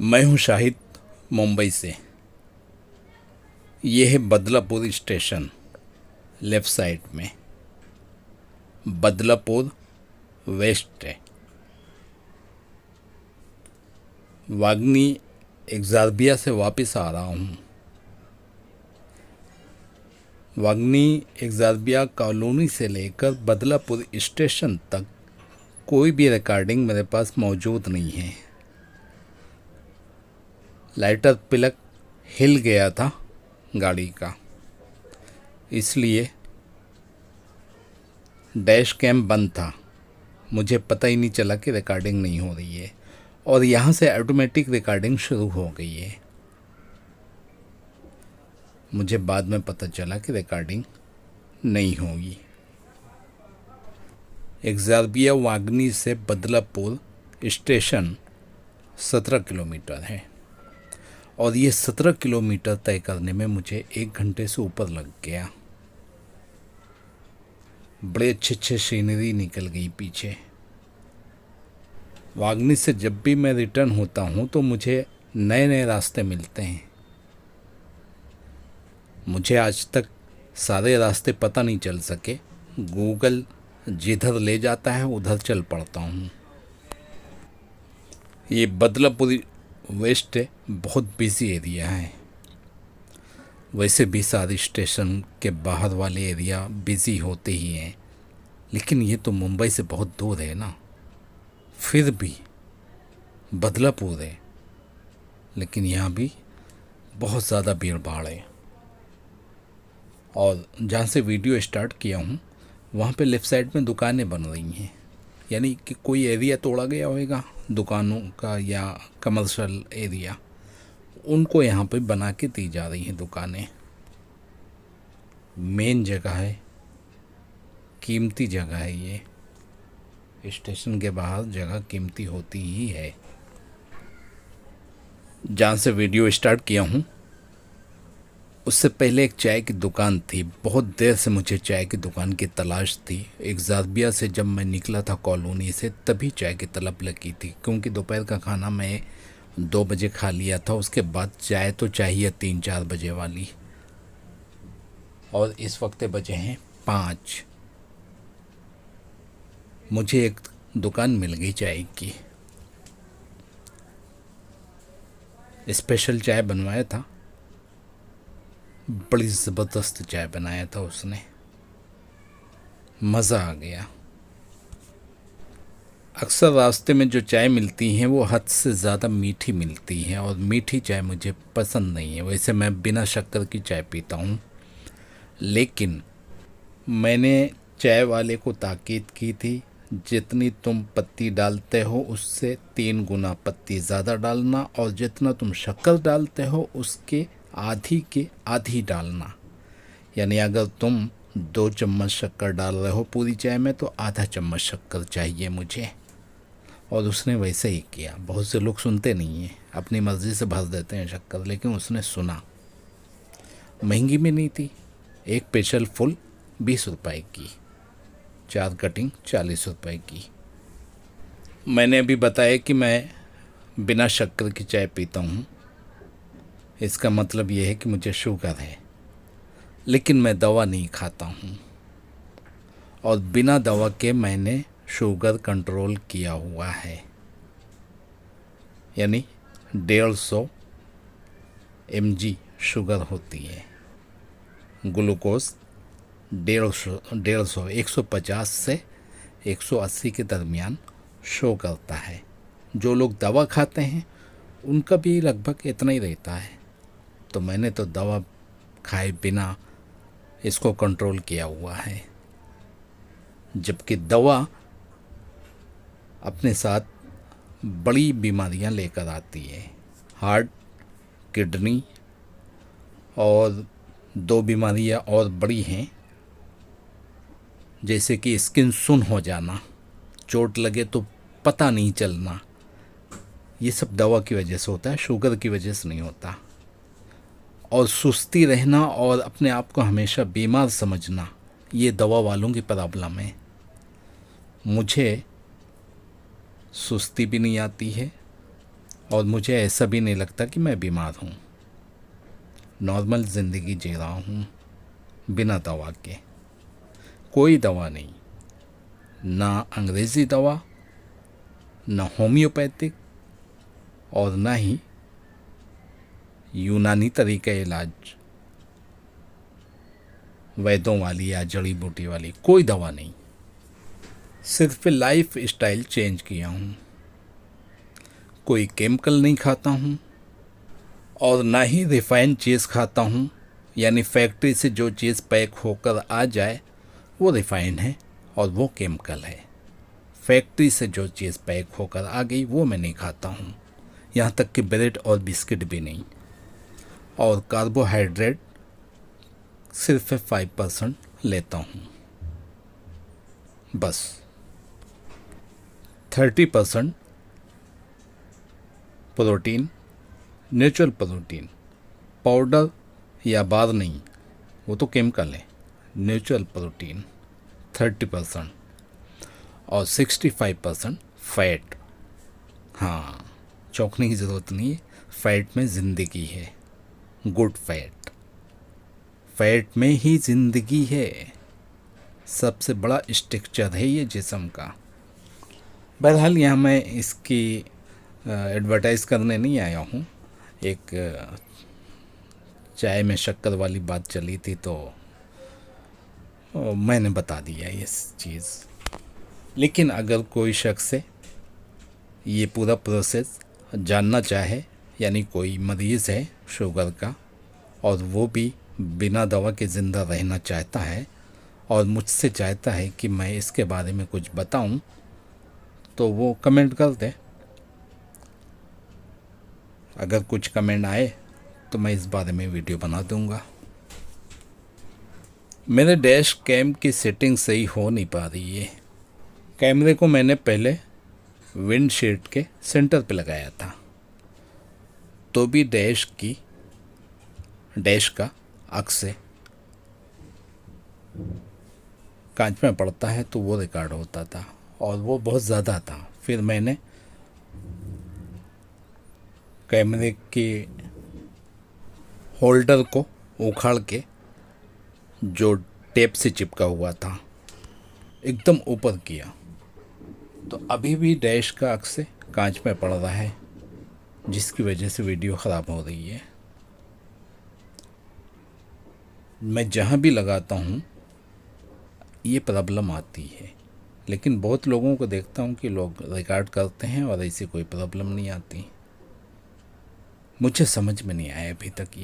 मैं हूँ शाहिद, मुंबई से। ये है बदलापुर स्टेशन। लेफ़्ट साइड में बदलापुर वेस्ट है। वागनी एग्जार्बिया से वापस आ रहा हूँ। वागनी एग्जार्बिया कॉलोनी से लेकर बदलापुर स्टेशन तक कोई भी रिकॉर्डिंग मेरे पास मौजूद नहीं है। लाइटर प्लग हिल गया था गाड़ी का, इसलिए डैश कैम बंद था। मुझे पता ही नहीं चला कि रिकॉर्डिंग नहीं हो रही है, और यहाँ से ऑटोमेटिक रिकॉर्डिंग शुरू हो गई है। मुझे बाद में पता चला कि रिकॉर्डिंग नहीं होगी। एग्जार्बिया वागनी से बदलापुर स्टेशन 17 किलोमीटर है, और ये 17 किलोमीटर तय करने में मुझे 1 घंटे से ऊपर लग गया। बड़े अच्छे सीनरी निकल गई पीछे। वागनी से जब भी मैं रिटर्न होता हूँ तो मुझे नए नए रास्ते मिलते हैं। मुझे आज तक सारे रास्ते पता नहीं चल सके। गूगल जिधर ले जाता है उधर चल पड़ता हूँ। ये बदलापुर वेस्ट बहुत बिजी एरिया है। वैसे भी सारे स्टेशन के बाहर वाले एरिया बिजी होते ही हैं, लेकिन ये तो मुंबई से बहुत दूर है ना। फिर भी बदलापुर है, लेकिन यहाँ भी बहुत ज़्यादा भीड़ भाड़ है। और जहाँ से वीडियो स्टार्ट किया हूँ वहाँ पे लेफ़्ट साइड में दुकानें बन रही हैं, यानी कि कोई एरिया तोड़ा गया होगा दुकानों का या कमर्शियल एरिया, उनको यहाँ पे बना के दी जा रही हैं दुकानें। मेन जगह है, कीमती जगह है। ये स्टेशन के बाहर जगह कीमती होती ही है। जहाँ से वीडियो स्टार्ट किया हूँ उससे पहले एक चाय की दुकान थी। बहुत देर से मुझे चाय की दुकान की तलाश थी। एग्जार्बिया से जब मैं निकला था कॉलोनी से तभी चाय की तलब लगी थी, क्योंकि दोपहर का खाना मैं 2 बजे खा लिया था। उसके बाद चाय तो चाहिए 3-4 बजे वाली, और इस वक्त बजे हैं 5। मुझे एक दुकान मिल गई चाय की। स्पेशल चाय बनवाया था, बड़ी ज़बरदस्त चाय बनाया था उसने, मज़ा आ गया। अक्सर रास्ते में जो चाय मिलती हैं वो हद से ज़्यादा मीठी मिलती हैं, और मीठी चाय मुझे पसंद नहीं है। वैसे मैं बिना शक्कर की चाय पीता हूँ, लेकिन मैंने चाय वाले को ताकीद की थी, जितनी तुम पत्ती डालते हो उससे 3 गुना पत्ती ज़्यादा डालना, और जितना तुम शक्कर डालते हो उसके आधी के आधी डालना। यानी अगर तुम 2 चम्मच शक्कर डाल रहे हो पूरी चाय में तो आधा चम्मच शक्कर चाहिए मुझे। और उसने वैसे ही किया। बहुत से लोग सुनते नहीं हैं, अपनी मर्ज़ी से भर देते हैं शक्कर, लेकिन उसने सुना। महंगी भी नहीं थी, एक स्पेशल फुल 20 रुपए की, 4 कटिंग 40 रुपए की। मैंने अभी बताया कि मैं बिना शक्कर की चाय पीता हूँ। इसका मतलब ये है कि मुझे शुगर है, लेकिन मैं दवा नहीं खाता हूँ, और बिना दवा के मैंने शुगर कंट्रोल किया हुआ है। यानी 150 mg शुगर होती है। ग्लूकोज 150 से 180 के दरमियान शो करता है। जो लोग दवा खाते हैं उनका भी लगभग इतना ही रहता है। तो मैंने तो दवा खाए बिना इसको कंट्रोल किया हुआ है, जबकि दवा अपने साथ बड़ी बीमारियां लेकर आती है। हार्ट, किडनी, और 2 बीमारियां और बड़ी हैं, जैसे कि स्किन सुन हो जाना, चोट लगे तो पता नहीं चलना। ये सब दवा की वजह से होता है, शुगर की वजह से नहीं होता। और सुस्ती रहना और अपने आप को हमेशा बीमार समझना, ये दवा वालों की प्रॉब्लम है। मुझे सुस्ती भी नहीं आती है, और मुझे ऐसा भी नहीं लगता कि मैं बीमार हूँ। नॉर्मल ज़िंदगी जी रहा हूँ बिना दवा के। कोई दवा नहीं, ना अंग्रेज़ी दवा, ना होम्योपैथिक, और ना ही यूनानी तरीके इलाज, वैद्यों वाली या जड़ी बूटी वाली कोई दवा नहीं। सिर्फ लाइफ स्टाइल चेंज किया हूँ। कोई केमिकल नहीं खाता हूँ और ना ही रिफाइंड चीज़ खाता हूँ, यानी फैक्ट्री से जो चीज़ पैक होकर आ जाए वो रिफाइंड है और वो केमिकल है। फैक्ट्री से जो चीज़ पैक होकर आ गई वो मैं नहीं खाता हूँ, यहाँ तक कि ब्रेड और बिस्किट भी नहीं। और कार्बोहाइड्रेट सिर्फ 5% लेता हूँ बस। 30% प्रोटीन, नेचुरल प्रोटीन, पाउडर या बार नहीं, वो तो केमिकल है। नेचुरल प्रोटीन 30% और 65% फैट। हाँ, चौंकने की ज़रूरत नहीं है, फैट में ज़िंदगी है। गुड फैट, फैट में ही ज़िंदगी है। सबसे बड़ा स्ट्रक्चर है ये जिस्म का। बहरहाल यहाँ मैं इसकी एडवर्टाइज़ करने नहीं आया हूँ। एक चाय में शक्कर वाली बात चली थी तो मैंने बता दिया ये चीज़। लेकिन अगर कोई शख्स है ये पूरा प्रोसेस जानना चाहे, यानी कोई मरीज़ है शुगर का और वो भी बिना दवा के ज़िंदा रहना चाहता है और मुझसे चाहता है कि मैं इसके बारे में कुछ बताऊं, तो वो कमेंट कर दे। अगर कुछ कमेंट आए तो मैं इस बारे में वीडियो बना दूंगा। मेरे डैश कैम की सेटिंग सही हो नहीं पा रही है। कैमरे को मैंने पहले विंडशील्ड के सेंटर पे लगाया था, तो भी डैश का अक्स से कांच में पड़ता है तो वो रिकॉर्ड होता था और वो बहुत ज़्यादा था। फिर मैंने कैमरे के होल्डर को उखाड़ के, जो टेप से चिपका हुआ था, एकदम ऊपर किया, तो अभी भी डैश का अक्स से कांच में पड़ रहा है, जिसकी वजह से वीडियो ख़राब हो रही है। मैं जहाँ भी लगाता हूँ ये प्रॉब्लम आती है, लेकिन बहुत लोगों को देखता हूँ कि लोग रिकॉर्ड करते हैं और ऐसी कोई प्रॉब्लम नहीं आती। मुझे समझ में नहीं आया अभी तक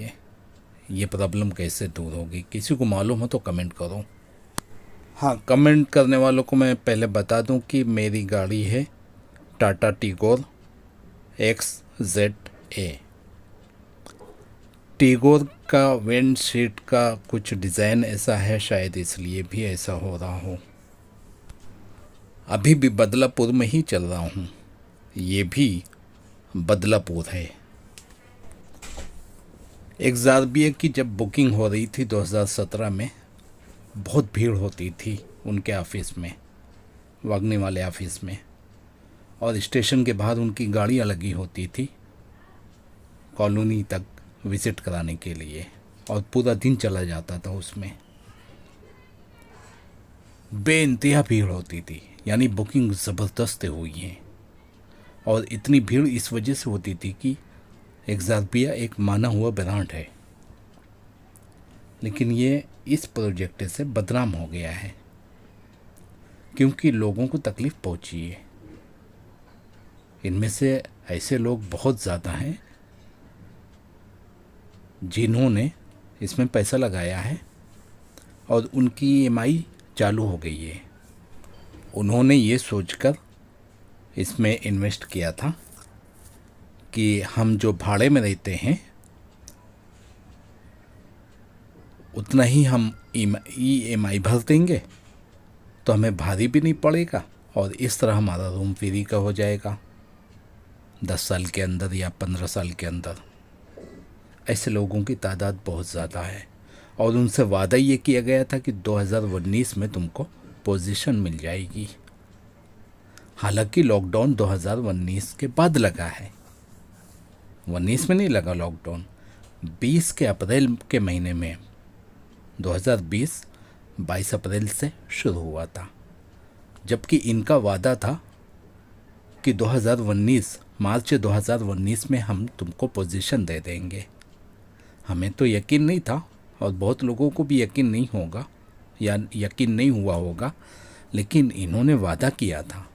ये प्रॉब्लम कैसे दूर होगी। किसी को मालूम हो तो कमेंट करो। हाँ, कमेंट करने वालों को मैं पहले बता दूं कि मेरी गाड़ी है टाटा टिगोर XZA। टिगोर का विंडशीट का कुछ डिज़ाइन ऐसा है, शायद इसलिए भी ऐसा हो रहा हो। अभी भी बदलापुर में ही चल रहा हूँ, ये भी बदलापुर है। XRBA की जब बुकिंग हो रही थी 2017 में, बहुत भीड़ होती थी उनके ऑफिस में, वागने वाले ऑफिस में, और स्टेशन के बाहर उनकी गाड़ियाँ लगी होती थी कॉलोनी तक विज़िट कराने के लिए, और पूरा दिन चला जाता था उसमें। बेइंतहा भीड़ होती थी, यानी बुकिंग ज़बरदस्त हुई है। और इतनी भीड़ इस वजह से होती थी कि XRBA एक माना हुआ ब्रांड है, लेकिन ये इस प्रोजेक्ट से बदनाम हो गया है क्योंकि लोगों को तकलीफ़ पहुंची है। इनमें से ऐसे लोग बहुत ज़्यादा हैं जिन्होंने इसमें पैसा लगाया है और उनकी EMI चालू हो गई है। उन्होंने ये सोचकर इसमें इन्वेस्ट किया था कि हम जो भाड़े में रहते हैं उतना ही हम EMI भर देंगे, तो हमें भारी भी नहीं पड़ेगा और इस तरह हमारा रूम फ्री का हो जाएगा 10 साल के अंदर या 15 साल के अंदर। ऐसे लोगों की तादाद बहुत ज़्यादा है और उनसे वादा ये किया गया था कि 2019 में तुमको पोजीशन मिल जाएगी। हालांकि लॉकडाउन 2019 के बाद लगा है, 19 में नहीं लगा लॉकडाउन, 20 के अप्रैल के महीने में 2020 22 अप्रैल से शुरू हुआ था। जबकि इनका वादा था कि 2019 मार्च 2019 में हम तुमको पोजीशन दे देंगे। हमें तो यकीन नहीं था और बहुत लोगों को भी यकीन नहीं होगा या यकीन नहीं हुआ होगा, लेकिन इन्होंने वादा किया था।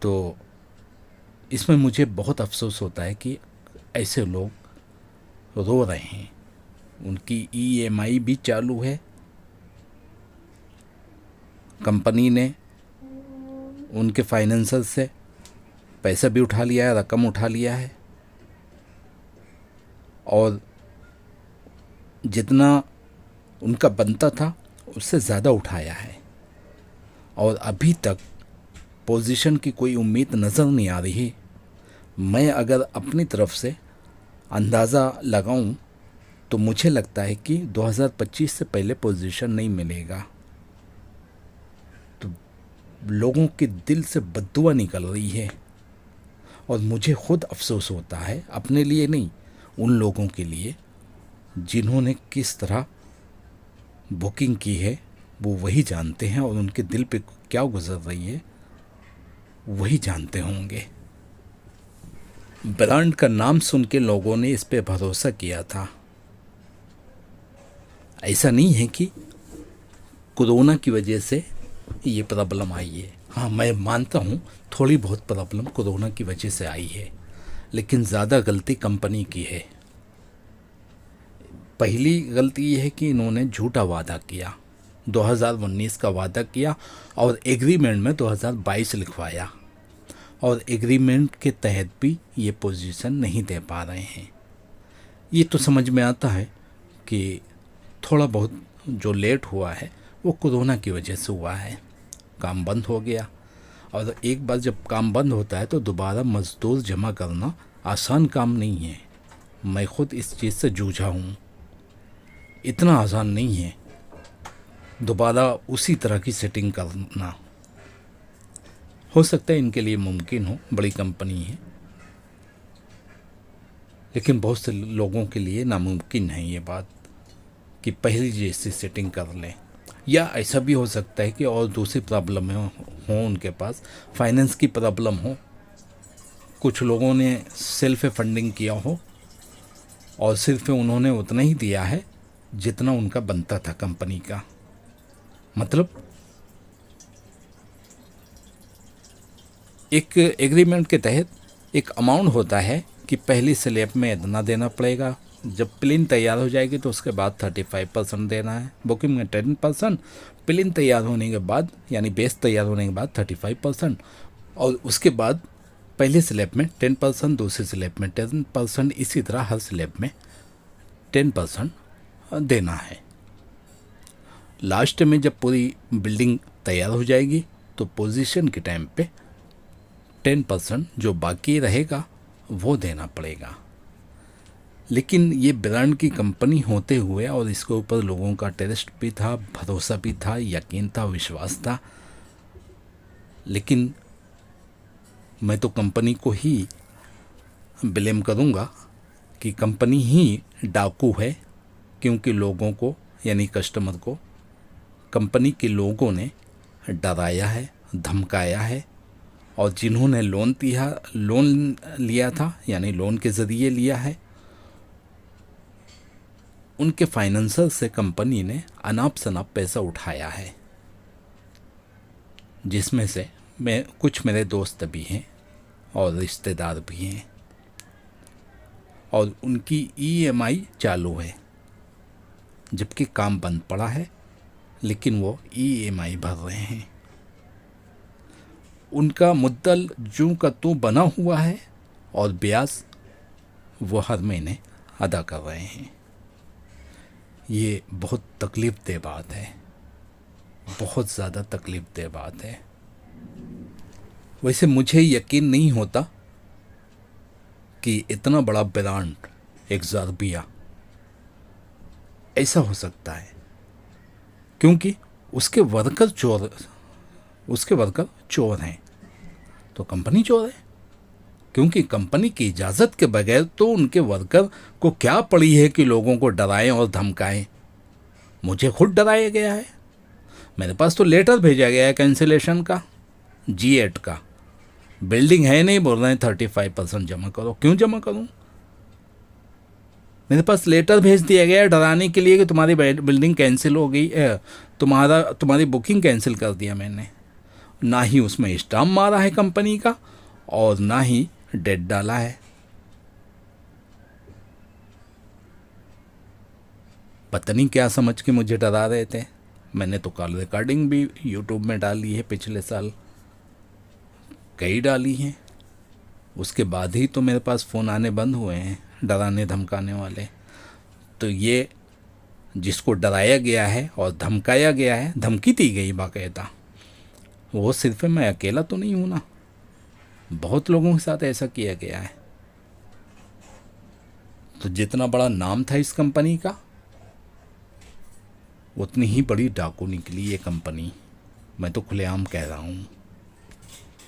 तो इसमें मुझे बहुत अफसोस होता है कि ऐसे लोग रो रहे हैं। उनकी ईएमआई भी चालू है, कंपनी ने उनके फाइनेंसर से पैसा भी उठा लिया है, रकम उठा लिया है, और जितना उनका बनता था उससे ज़्यादा उठाया है, और अभी तक पोजीशन की कोई उम्मीद नज़र नहीं आ रही। मैं अगर अपनी तरफ से अंदाज़ा लगाऊं तो मुझे लगता है कि 2025 से पहले पोजीशन नहीं मिलेगा। तो लोगों के दिल से बद्दुआ निकल रही है, और मुझे खुद अफसोस होता है, अपने लिए नहीं, उन लोगों के लिए जिन्होंने किस तरह बुकिंग की है वो वही जानते हैं, और उनके दिल पे क्या गुजर रही है वही जानते होंगे। ब्रांड का नाम सुन के लोगों ने इस पे भरोसा किया था। ऐसा नहीं है कि कोरोना की वजह से ये प्रॉब्लम आई है। हाँ, मैं मानता हूँ थोड़ी बहुत प्रॉब्लम कोरोना की वजह से आई है, लेकिन ज़्यादा गलती कंपनी की है। पहली गलती ये है कि इन्होंने झूठा वादा किया, 2019 का वादा किया और एग्रीमेंट में 2022 लिखवाया, और एग्रीमेंट के तहत भी ये पोजीशन नहीं दे पा रहे हैं। ये तो समझ में आता है कि थोड़ा बहुत जो लेट हुआ है वो कोरोना की वजह से हुआ है, काम बंद हो गया, और एक बार जब काम बंद होता है तो दोबारा मजदूर जमा करना आसान काम नहीं है। मैं खुद इस चीज़ से जूझा हूँ, इतना आसान नहीं है दोबारा उसी तरह की सेटिंग करना। हो सकता है इनके लिए मुमकिन हो, बड़ी कंपनी है, लेकिन बहुत से लोगों के लिए नामुमकिन है ये बात कि पहली जैसी सेटिंग कर लें। या ऐसा भी हो सकता है कि और दूसरी प्रॉब्लम हो उनके पास, फाइनेंस की प्रॉब्लम हो, कुछ लोगों ने सेल्फ फंडिंग किया हो और सिर्फ उन्होंने उतना ही दिया है जितना उनका बनता था कंपनी का। मतलब एक एग्रीमेंट के तहत एक अमाउंट होता है कि पहली स्लैब में इतना देना पड़ेगा, जब प्लेन तैयार हो जाएगी तो उसके बाद 35% देना है, बुकिंग में 10%, प्लेन तैयार होने के बाद यानी बेस तैयार होने के बाद 35%, और उसके बाद पहले स्लैब में 10%, दूसरे स्लैब में 10%, इसी तरह हर स्लैब में 10% देना है। लास्ट में जब पूरी बिल्डिंग तैयार हो जाएगी तो पोजीशन के टाइम पे 10% जो बाकी रहेगा वो देना पड़ेगा। लेकिन ये ब्रांड की कंपनी होते हुए और इसके ऊपर लोगों का ट्रस्ट भी था, भरोसा भी था, यकीन था, विश्वास था, लेकिन मैं तो कंपनी को ही ब्लेम करूँगा कि कंपनी ही डाकू है, क्योंकि लोगों को यानी कस्टमर को कंपनी के लोगों ने डराया है, धमकाया है, और जिन्होंने लोन लिया था यानी लोन के ज़रिए लिया है, उनके फाइनेंसर से कंपनी ने अनाप शनाप पैसा उठाया है, जिसमें से कुछ मेरे दोस्त भी हैं और रिश्तेदार भी हैं, और उनकी ईएमआई चालू है, जबकि काम बंद पड़ा है, लेकिन वो ईएमआई भर रहे हैं। उनका मुद्दल जूं का त्यों बना हुआ है और ब्याज वो हर महीने अदा कर रहे हैं। ये बहुत तकलीफ़ दे बात है, बहुत ज़्यादा तकलीफ़ दे बात है। वैसे मुझे यकीन नहीं होता कि इतना बड़ा ब्रांड एक्सर्बिया ऐसा हो सकता है, क्योंकि उसके वर्कर चोर हैं तो कंपनी चोर है। क्योंकि कंपनी की इजाज़त के बगैर तो उनके वर्कर को क्या पड़ी है कि लोगों को डराएं और धमकाएं। मुझे खुद डराया गया है। मेरे पास तो लेटर भेजा गया है कैंसिलेशन का, G8 का। बिल्डिंग है नहीं, बोल रहे हैं 35% जमा करो। क्यों जमा करूं? मेरे पास लेटर भेज दिया गया है डराने के लिए कि तुम्हारी बिल्डिंग कैंसिल हो गई है, तुम्हारी बुकिंग कैंसिल कर दिया मैंने। ना ही उसमें स्टाम्प मारा है कंपनी का और ना ही डेट डाला है। पता नहीं क्या समझ के मुझे डरा रहे थे। मैंने तो कॉल रिकॉर्डिंग भी यूट्यूब में डाली है, पिछले साल कई डाली हैं। उसके बाद ही तो मेरे पास फ़ोन आने बंद हुए हैं डराने धमकाने वाले। तो ये जिसको डराया गया है और धमकाया गया है, धमकी दी गई बाकायदा, वो सिर्फ मैं अकेला तो नहीं हूँ ना, बहुत लोगों के साथ ऐसा किया गया है। तो जितना बड़ा नाम था इस कंपनी का, उतनी ही बड़ी डाकू निकली ये कंपनी। मैं तो खुलेआम कह रहा हूँ।